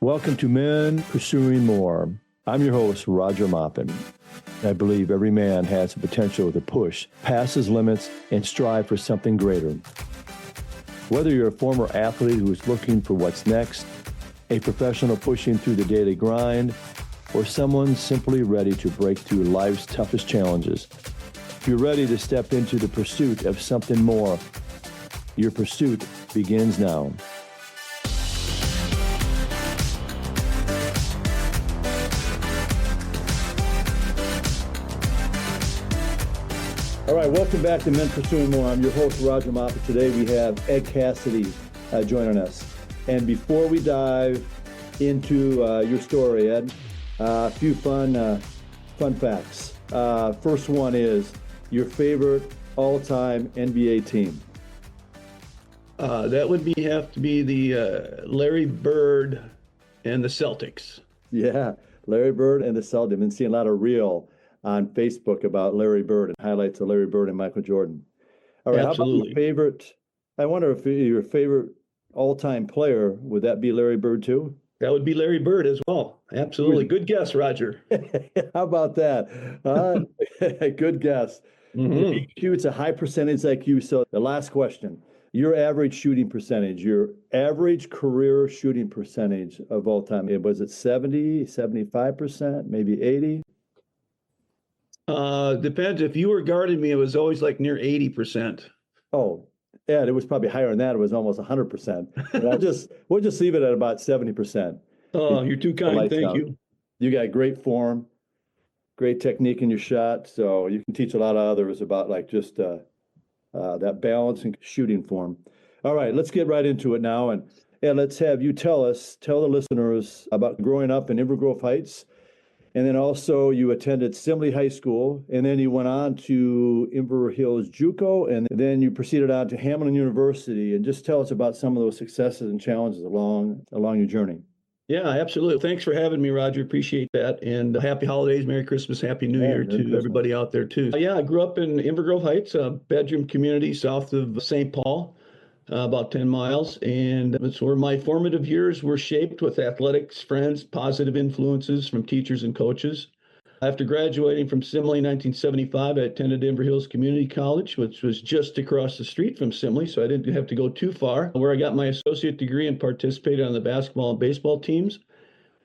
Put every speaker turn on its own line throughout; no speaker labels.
Welcome to Men Pursuing More. I'm your host, Roger Maupin. I believe every man has the potential to push past his limits and strive for something greater. Whether you're a former athlete who is looking for what's next, a professional pushing through the daily grind, or someone simply ready to break through life's toughest challenges, you're ready to step into the pursuit of something more. Your pursuit begins now. All right, welcome back to Men Pursuing More. I'm your host, Roger Maupin. Today we have Ed Cassidy joining us. And before we dive into your story, Ed, a few fun facts. First one is your favorite all-time NBA team.
That would have to be the Larry Bird and the Celtics.
Yeah, Larry Bird and the Celtics. I've been seeing a lot of reel on Facebook about Larry Bird and highlights of Larry Bird and Michael Jordan. All right,
Absolutely.
How about your favorite? I wonder if your favorite all-time player, would that be Larry Bird too?
That would be Larry Bird as well. Absolutely. Good guess, Roger.
How about that? Good guess. If he shoots a high percentage like you, so the last question, your average shooting percentage, your average career shooting percentage of all time, was it 70, 75%, maybe 80?
Depends. If you were guarding me, it was always like near 80%.
Oh, yeah, it was probably higher than that. It was almost 100%. We'll just leave it at about 70%.
Oh, you're too kind. Thank you.
You got great form, great technique in your shot, so you can teach a lot of others about like just that balance and shooting form. All right, let's get right into it now, and let's have you tell the listeners about growing up in Inver Grove Heights. And then also you attended Simley High School, and then you went on to Inver Hills JUCO, and then you proceeded on to Hamilton University. And just tell us about some of those successes and challenges along your journey.
Yeah, absolutely. Thanks for having me, Roger. Appreciate that. And happy holidays, Merry Christmas, Happy New Year to everybody out there too. I grew up in Inver Grove Heights, a bedroom community south of St. Paul. About 10 miles. And it's where my formative years were shaped with athletics, friends, positive influences from teachers and coaches. After graduating from Simley in 1975, I attended Inver Hills Community College, which was just across the street from Simley, so I didn't have to go too far, where I got my associate degree and participated on the basketball and baseball teams.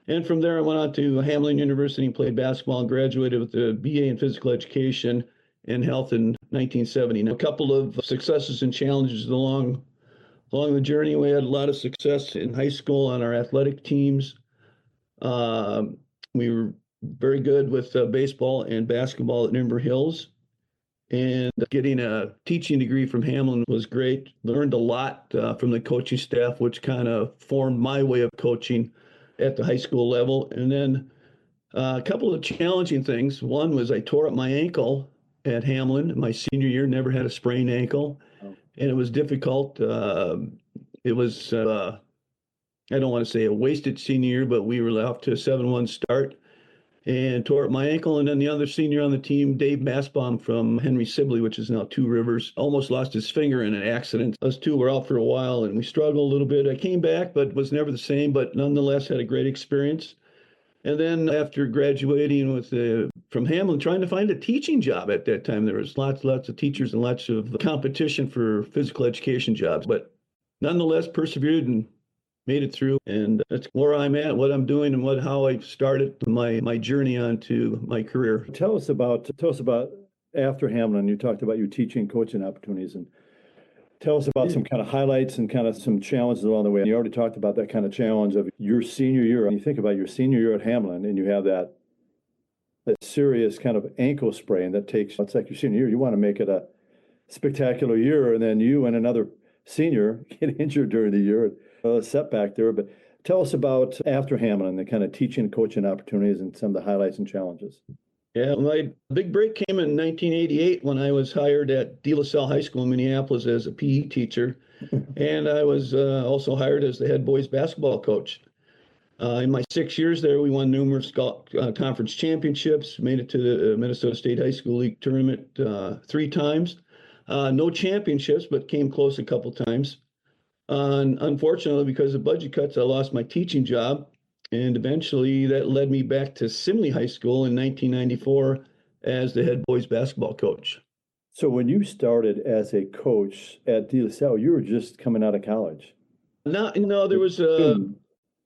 And from there, I went on to Hamilton University and played basketball and graduated with a BA in physical education and health in 1970. Now, a couple of successes and challenges along the journey. We had a lot of success in high school on our athletic teams. We were very good with baseball and basketball at Inver Hills. And getting a teaching degree from Hamilton was great. Learned a lot from the coaching staff, which kind of formed my way of coaching at the high school level. And then a couple of challenging things. One was I tore up my ankle at Hamlin my senior year, never had a sprained ankle. And it was difficult. It was, I don't want to say a wasted senior year, but we were off to a 7-1 start and tore up my ankle. And then the other senior on the team, Dave Massbaum from Henry Sibley, which is now Two Rivers, almost lost his finger in an accident. Us two were out for a while and we struggled a little bit. I came back, but was never the same, but nonetheless had a great experience. And then after graduating from Hamlin, trying to find a teaching job at that time, there was lots of teachers and lots of competition for physical education jobs. But nonetheless, persevered and made it through. And that's where I'm at, what I'm doing, and how I started my journey onto my career.
Tell us about after Hamlin. You talked about your teaching, coaching opportunities, and tell us about some kind of highlights and kind of some challenges along the way. And you already talked about that kind of challenge of your senior year. And you think about your senior year at Hamlin, and you have that serious kind of ankle sprain that it's like your senior year. You want to make it a spectacular year, and then you and another senior get injured during the year. A setback there. But tell us about after Hamlin, the kind of teaching and coaching opportunities and some of the highlights and challenges.
Yeah, my big break came in 1988 when I was hired at De La Salle High School in Minneapolis as a PE teacher. And I was also hired as the head boys basketball coach. In my 6 years there, we won numerous conference championships, made it to the Minnesota State High School League tournament 3 times. No championships, but came close a couple times. Unfortunately, because of budget cuts, I lost my teaching job. And eventually that led me back to Simley High School in 1994 as the head boys basketball coach.
So when you started as a coach at De La Salle, you were just coming out of college.
No, there was a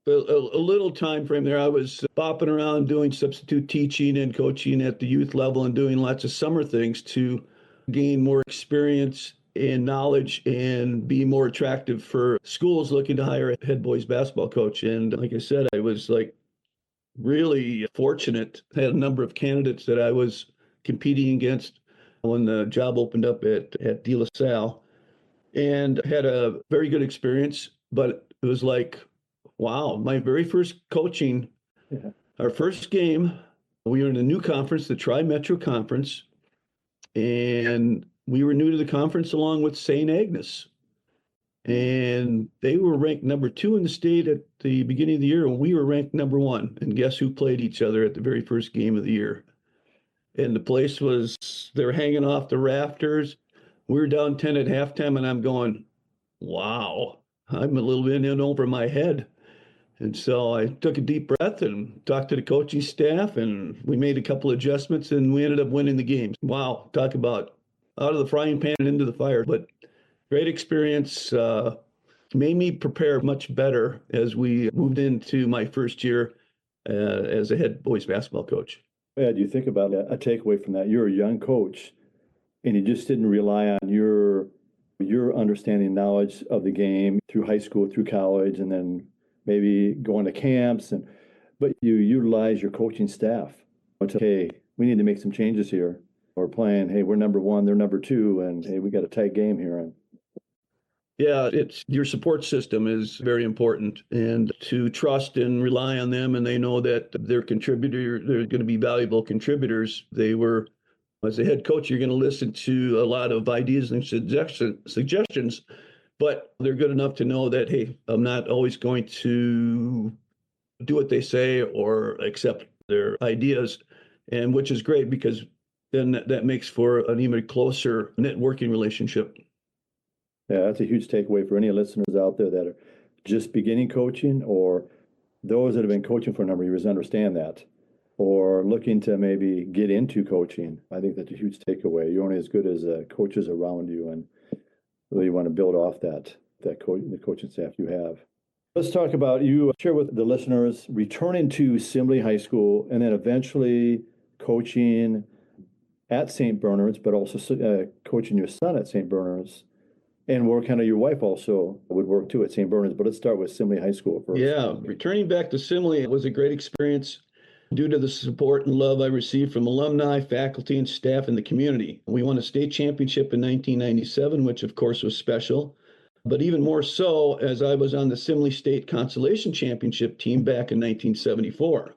little time frame there. I was bopping around doing substitute teaching and coaching at the youth level and doing lots of summer things to gain more experience and knowledge and be more attractive for schools looking to hire a head boys basketball coach. And like I said, I was like really fortunate. I had a number of candidates that I was competing against when the job opened up at De La Salle, and had a very good experience. But it was like, wow, my very first coaching,
Yeah.
our first game, we were in a new conference, the Tri-Metro Conference, and we were new to the conference along with St. Agnes. And they were ranked number 2 in the state at the beginning of the year, and we were ranked number 1. And guess who played each other at the very first game of the year? And the place was, they were hanging off the rafters. We were down 10 at halftime, and I'm going, wow, I'm a little bit in over my head. And so I took a deep breath and talked to the coaching staff, and we made a couple adjustments, and we ended up winning the game. Wow, talk about out of the frying pan and into the fire. But great experience, made me prepare much better as we moved into my first year as a head boys basketball coach.
Yeah, do you think about a takeaway from that? You're a young coach and you just didn't rely on your understanding knowledge of the game through high school, through college, and then maybe going to camps, but you utilize your coaching staff. It's okay, we need to make some changes here. We're playing, hey, we're number 1, they're number 2, and hey, we got a tight game here. And
yeah, it's your support system is very important, and to trust and rely on them, and they know that they're going to be valuable contributors. They were, as a head coach, you're going to listen to a lot of ideas and suggestions, but they're good enough to know that, hey, I'm not always going to do what they say or accept their ideas, and which is great because then that makes for an even closer networking relationship.
yeah, that's a huge takeaway for any listeners out there that are just beginning coaching, or those that have been coaching for a number of years understand that, or looking to maybe get into coaching. I think that's a huge takeaway. You're only as good as coaches around you, and really want to build off the coaching staff you have. Let's talk about, you share with the listeners returning to Simley High School and then eventually coaching at St. Bernard's, but also coaching your son at St. Bernard's. And work, kind of your wife also would work too at St. Bernard's, but let's start with Simley High School first.
Yeah, returning back to Simley was a great experience due to the support and love I received from alumni, faculty, and staff in the community. We won a state championship in 1997, which of course was special, but even more so as I was on the Simley State Consolation Championship team back in 1974.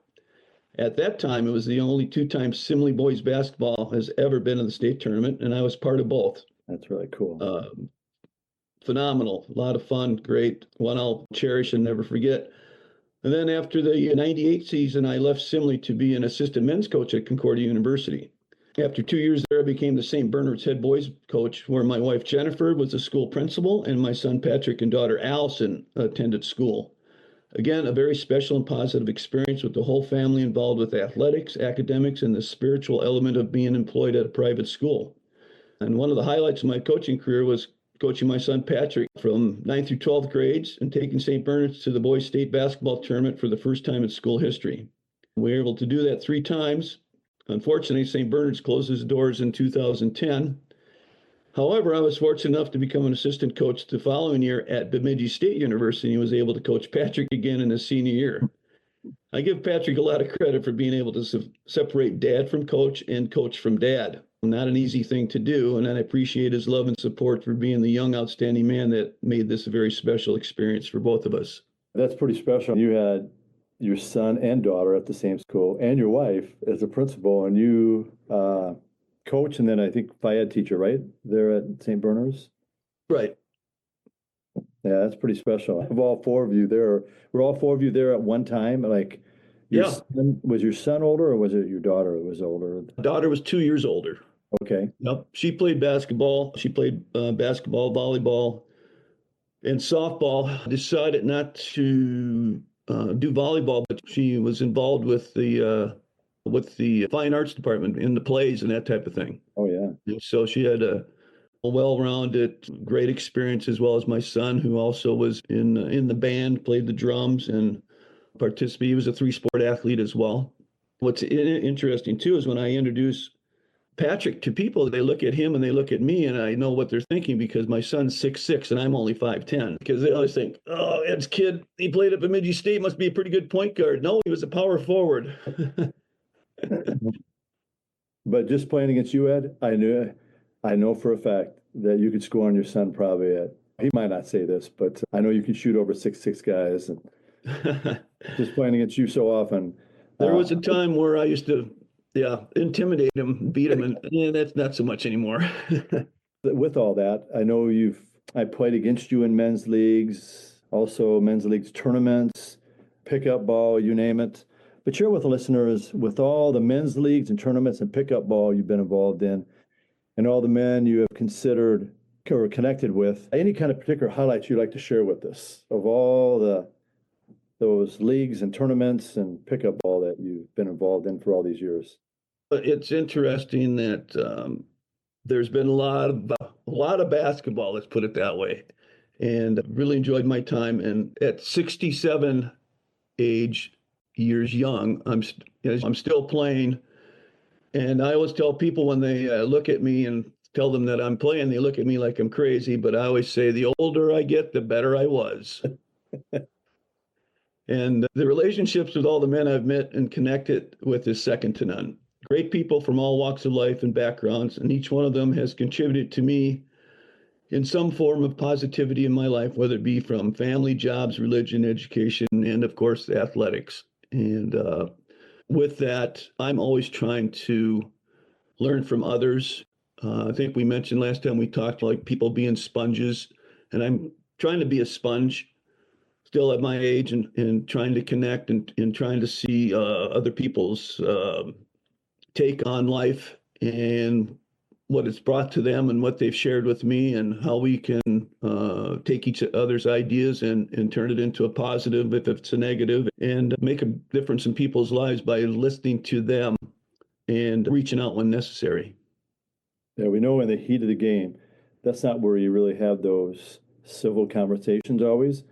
At that time, it was the only 2 times Simley boys basketball has ever been in the state tournament, and I was part of both.
That's really cool.
Phenomenal, a lot of fun, great, one I'll cherish and never forget. And then after the 98 season, I left Simley to be an assistant men's coach at Concordia University. After 2 years there, I became the St. Bernard's head boys coach, where my wife Jennifer was the school principal and my son Patrick and daughter Allison attended school. Again, a very special and positive experience with the whole family involved with athletics, academics, and the spiritual element of being employed at a private school. And one of the highlights of my coaching career was coaching my son Patrick from 9th through 12th grades and taking St. Bernard's to the boys state basketball tournament for the first time in school history. We were able to do that 3 times. Unfortunately, St. Bernard's closed its doors in 2010. However, I was fortunate enough to become an assistant coach the following year at Bemidji State University and was able to coach Patrick again in his senior year. I give Patrick a lot of credit for being able to separate dad from coach and coach from dad. Not an easy thing to do, and I appreciate his love and support for being the young, outstanding man that made this a very special experience for both of us.
That's pretty special. You had your son and daughter at the same school and your wife as a principal, and you coach, and then I think Phy-Ed teacher, right? There at St. Bernard's?
Right.
Yeah, that's pretty special. Of all 4 of you there, were all 4 of you there at one time? Like, was your son older or was it your daughter who was older?
Daughter was 2 years older.
Okay.
Yep. She played basketball. She played basketball, volleyball, and softball. Decided not to do volleyball, but she was involved with the fine arts department in the plays and that type of thing.
Oh, yeah.
And so she had a well-rounded, great experience, as well as my son, who also was in the band, played the drums, and participated. He was a three-sport athlete as well. What's interesting too is when I introduce Patrick to people, they look at him and they look at me, and I know what they're thinking because my son's 6'6" and I'm only 5'10". Because they always think, "Oh, Ed's kid, he played at Bemidji State, must be a pretty good point guard." No, he was a power forward.
But just playing against you, Ed, I know for a fact that you could score on your son probably at, he might not say this, but I know you can shoot over 6'6" guys, and just playing against you so often.
There was a time where I used to, intimidate him, beat him, and that's not so much anymore.
With all that, I know I played against you in men's leagues, also men's leagues tournaments, pickup ball, you name it. But share with the listeners, with all the men's leagues and tournaments and pickup ball you've been involved in, and all the men you have considered or connected with, any kind of particular highlights you'd like to share with us of all those leagues and tournaments and pickup ball that you've been involved in for all these years?
It's interesting that there's been a lot of basketball, let's put it that way, and really enjoyed my time. And at 67 years young, I'm still playing. And I always tell people when they look at me and tell them that I'm playing, they look at me like I'm crazy. But I always say, the older I get, the better I was. And the relationships with all the men I've met and connected with is second to none. Great people from all walks of life and backgrounds, and each one of them has contributed to me in some form of positivity in my life, whether it be from family, jobs, religion, education, and of course, athletics. And with that, I'm always trying to learn from others. I think we mentioned last time we talked like people being sponges, and I'm trying to be a sponge still at my age, and trying to connect and trying to see other people's take on life and what it's brought to them and what they've shared with me, and how we can take each other's ideas and turn it into a positive if it's a negative, and make a difference in people's lives by listening to them and reaching out when necessary.
Yeah, we know in the heat of the game, that's not where you really have those civil conversations always,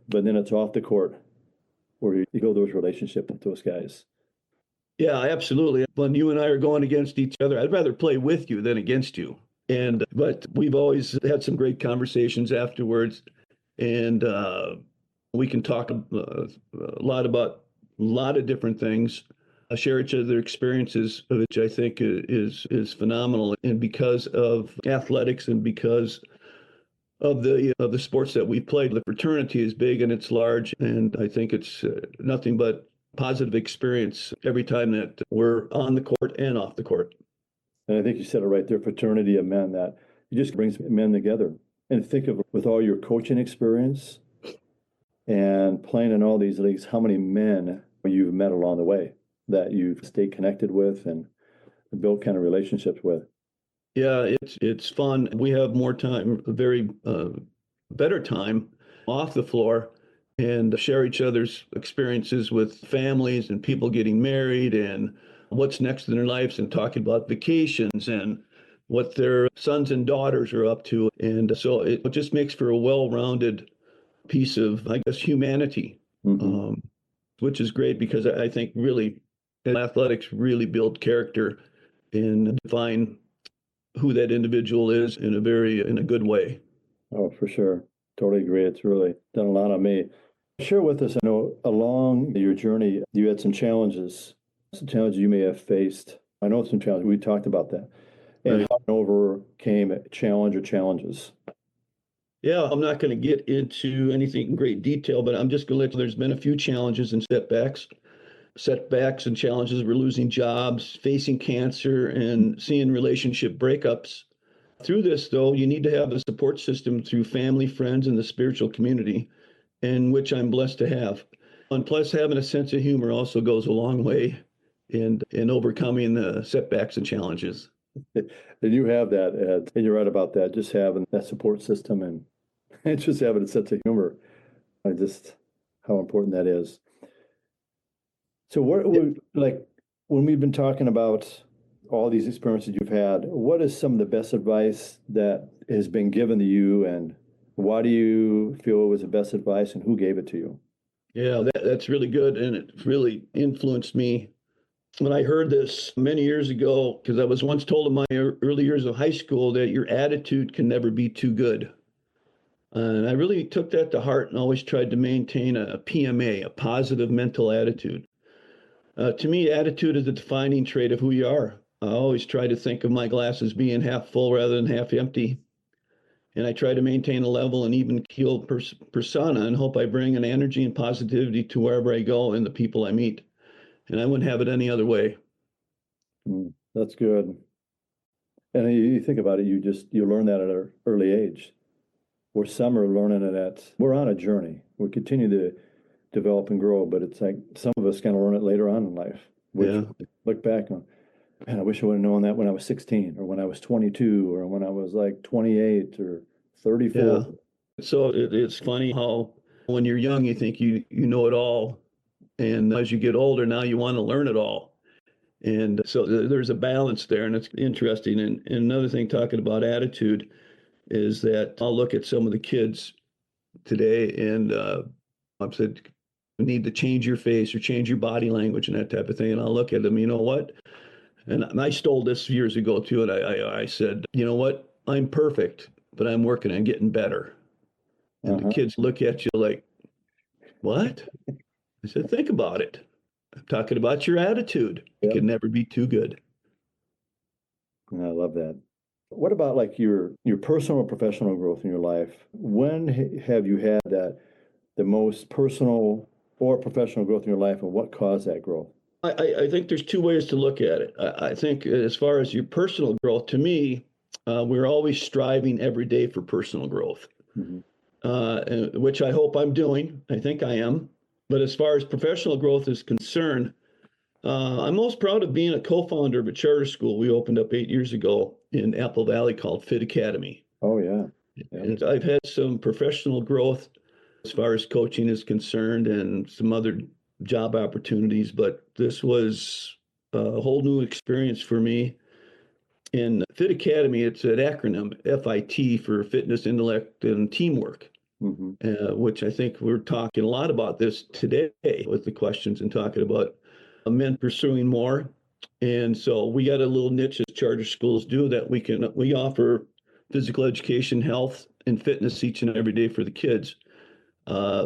but then it's off the court where you build those relationships with those guys.
Yeah, absolutely. When you and I are going against each other, I'd rather play with you than against you. But we've always had some great conversations afterwards, and we can talk a lot about a lot of different things, share each other experiences, which I think is phenomenal. And because of athletics and because of the sports that we've played, the fraternity is big and it's large, and I think it's nothing but positive experience every time that we're on the court and off the court.
And I think you said it right there, fraternity of men, that it just brings men together. And think of, with all your coaching experience and playing in all these leagues, how many men you've met along the way that you've stayed connected with and built kind of relationships with.
Yeah, it's fun. We have more time, very better time off the floor, and share each other's experiences with families and people getting married and what's next in their lives, and talking about vacations and what their sons and daughters are up to. And so it just makes for a well-rounded piece of, I guess, humanity, which is great, because I think really athletics really build character and define who that individual is in a good way.
Oh, for sure. Totally agree. It's really done a lot on me. Share with us, I know along your journey, you had some challenges you may have faced. I know some challenges. We talked about that. And
Right.
how you overcame a challenge or challenges.
Yeah, I'm not going to get into anything in great detail, but I'm just going to let you, there's been a few challenges and setbacks and challenges. We're losing jobs, facing cancer, and seeing relationship breakups. Through this, though, you need to have a support system through family, friends, and the spiritual community, in which I'm blessed to have. And plus, having a sense of humor also goes a long way in overcoming the setbacks and challenges.
And you have that, Ed, and you're right about that. Just having that support system and just having a sense of humor, just how important that is. So what would like when we've been talking about all these experiences you've had, what is some of the best advice that has been given to you, and why do you feel it was the best advice, and who gave it to you?
Yeah, that's really good. And it really influenced me when I heard this many years ago, because I was once told in my early years of high school that your attitude can never be too good. And I really took that to heart and always tried to maintain a PMA, a positive mental attitude. To me, attitude is a defining trait of who you are. I always try to think of my glass as being half full rather than half empty. And I try to maintain a level and even keel persona and hope I bring an energy and positivity to wherever I go and the people I meet. And I wouldn't have it any other way.
That's good. And you think about it, you learn that at an early age. Where some are learning it we're on a journey. We continue to develop and grow, but it's like some of us kind of learn it later on in life, which
Yeah.
look back on, man, I wish I would have known that when I was 16 or when I was 22 or when I was like 28 or 34.
Yeah. So it's funny how when you're young, you think you know it all. And as you get older, now you want to learn it all. And so there's a balance there, and it's interesting. And another thing, talking about attitude, is that I'll look at some of the kids today and I've said, you need to change your face or change your body language and that type of thing. And I'll look at them, you know what? And I stole this years ago too. And I said, you know what? I'm perfect, but I'm working on getting better. And the kids look at you like, what? I said, think about it. I'm talking about your attitude. It can never be too good.
I love that. What about like your personal and professional growth in your life? When have you had the most personal or professional growth in your life, and what caused that growth?
I think there's two ways to look at it. I think as far as your personal growth, to me, we're always striving every day for personal growth, which I hope I'm doing. I think I am. But as far as professional growth is concerned, I'm most proud of being a co-founder of a charter school we opened up 8 years ago in Apple Valley called Fit Academy.
Oh, yeah.
And I've had some professional growth as far as coaching is concerned and some other job opportunities, but this was a whole new experience for me. In Fit Academy, it's an acronym, FIT, for fitness, intellect, and teamwork, which I think we're talking a lot about this today with the questions and talking about men pursuing more. And so we got a little niche as charter schools do that we offer physical education, health, and fitness each and every day for the kids,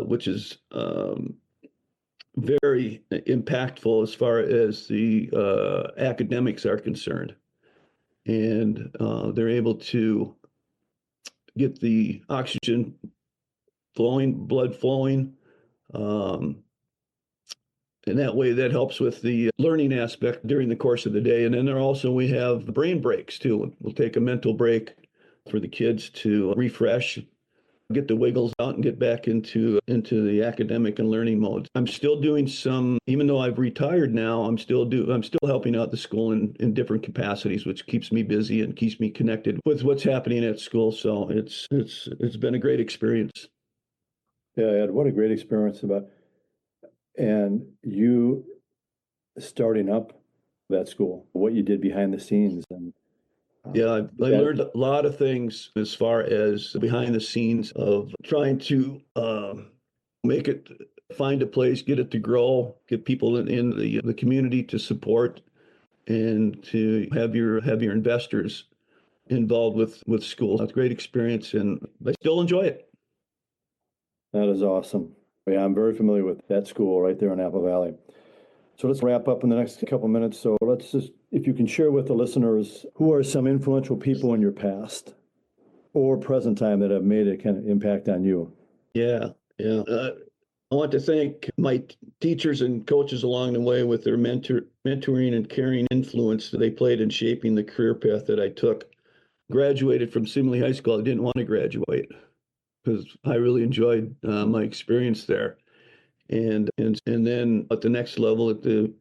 which is very impactful as far as the academics are concerned. And they're able to get the oxygen flowing, blood flowing. And that way, that helps with the learning aspect during the course of the day. And then we have brain breaks too. We'll take a mental break for the kids to refresh, get the wiggles out, and get back into the academic and learning mode. I'm still doing some, even though I've retired now, I'm still helping out the school in different capacities, which keeps me busy and keeps me connected with what's happening at school. So it's been a great experience.
Yeah, Ed, what a great experience and you starting up that school, what you did behind the scenes. And
yeah, I learned a lot of things as far as behind the scenes of trying to find a place, get it to grow, get people in the community to support, and to have your investors involved with school. That's a great experience, and I still enjoy it.
That is awesome. Yeah, I'm very familiar with that school right there in Apple Valley. So let's wrap up in the next couple of minutes. So let's just, if you can share with the listeners, who are some influential people in your past or present time that have made a kind of impact on you?
Yeah. I want to thank my teachers and coaches along the way with their mentoring and caring influence that they played in shaping the career path that I took. Graduated from Simley High School. I didn't want to graduate because I really enjoyed my experience there. And then at the next level, at the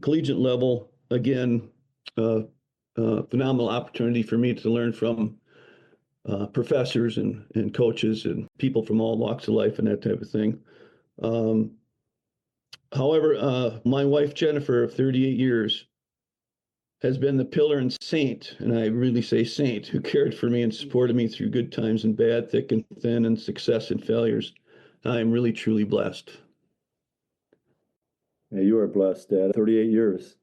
collegiate level, again, phenomenal opportunity for me to learn from professors and coaches and people from all walks of life and that type of thing. However, my wife, Jennifer, of 38 years, has been the pillar and saint, and I really say saint, who cared for me and supported me through good times and bad, thick and thin, and success and failures. I am really, truly blessed.
Yeah, you are blessed, Dad. 38 years.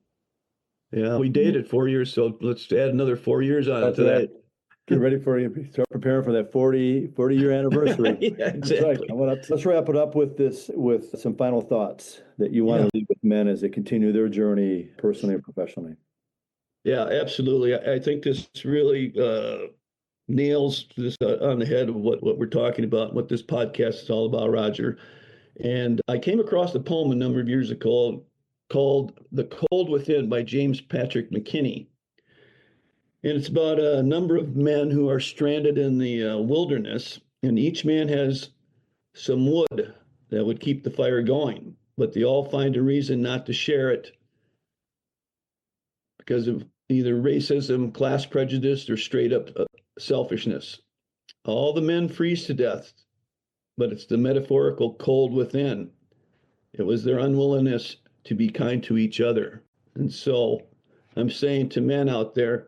Yeah, we dated 4 years, so let's add another 4 years on
That's
to
right.
that.
Get ready for you. Start preparing for that 40-year anniversary.
Yeah,
That's right.
exactly.
Let's wrap it up with some final thoughts that you want
Yeah.
to leave with men as they continue their journey personally and professionally.
Yeah, absolutely. I think this really nails this on the head of what we're talking about, what this podcast is all about, Roger. And I came across a poem a number of years ago called The Cold Within by James Patrick McKinney. And it's about a number of men who are stranded in the wilderness, and each man has some wood that would keep the fire going, but they all find a reason not to share it because of either racism, class prejudice, or straight up selfishness. All the men freeze to death, but it's the metaphorical cold within. It was their unwillingness to be kind to each other. And so I'm saying to men out there,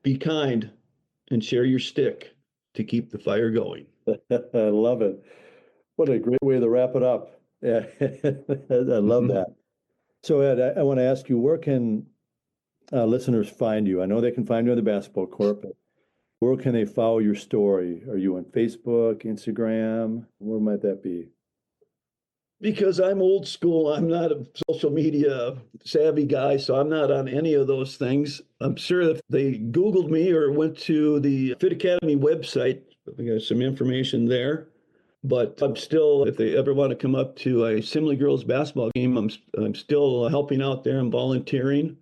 be kind and share your stick to keep the fire going.
I love it. What a great way to wrap it up. Yeah, I love that. So, Ed, I want to ask you, where can listeners find you? I know they can find you on the basketball court, but where can they follow your story? Are you on Facebook, Instagram? Where might that be?
Because I'm old school, I'm not a social media savvy guy, so I'm not on any of those things. I'm sure if they Googled me or went to the Fit Academy website, there's some information there. But I'm still, if they ever want to come up to a Simley girls basketball game, I'm still helping out there. I'm volunteering,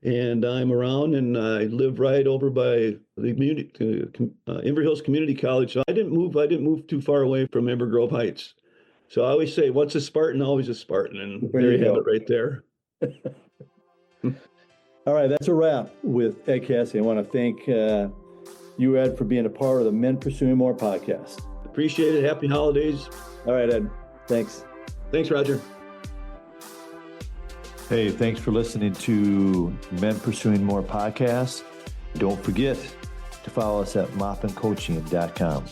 and I'm around, and I live right over by the community, Inver Hills Community College. So I didn't move too far away from Inver Grove Heights. So I always say, once a Spartan, always a Spartan, and there you have it right there.
All right, that's a wrap with Ed Cassidy. I want to thank you, Ed, for being a part of the Men Pursuing More podcast.
Appreciate it. Happy holidays.
All right, Ed. Thanks.
Thanks, Roger.
Hey, thanks for listening to Men Pursuing More podcast. Don't forget to follow us at mopandcoaching.com.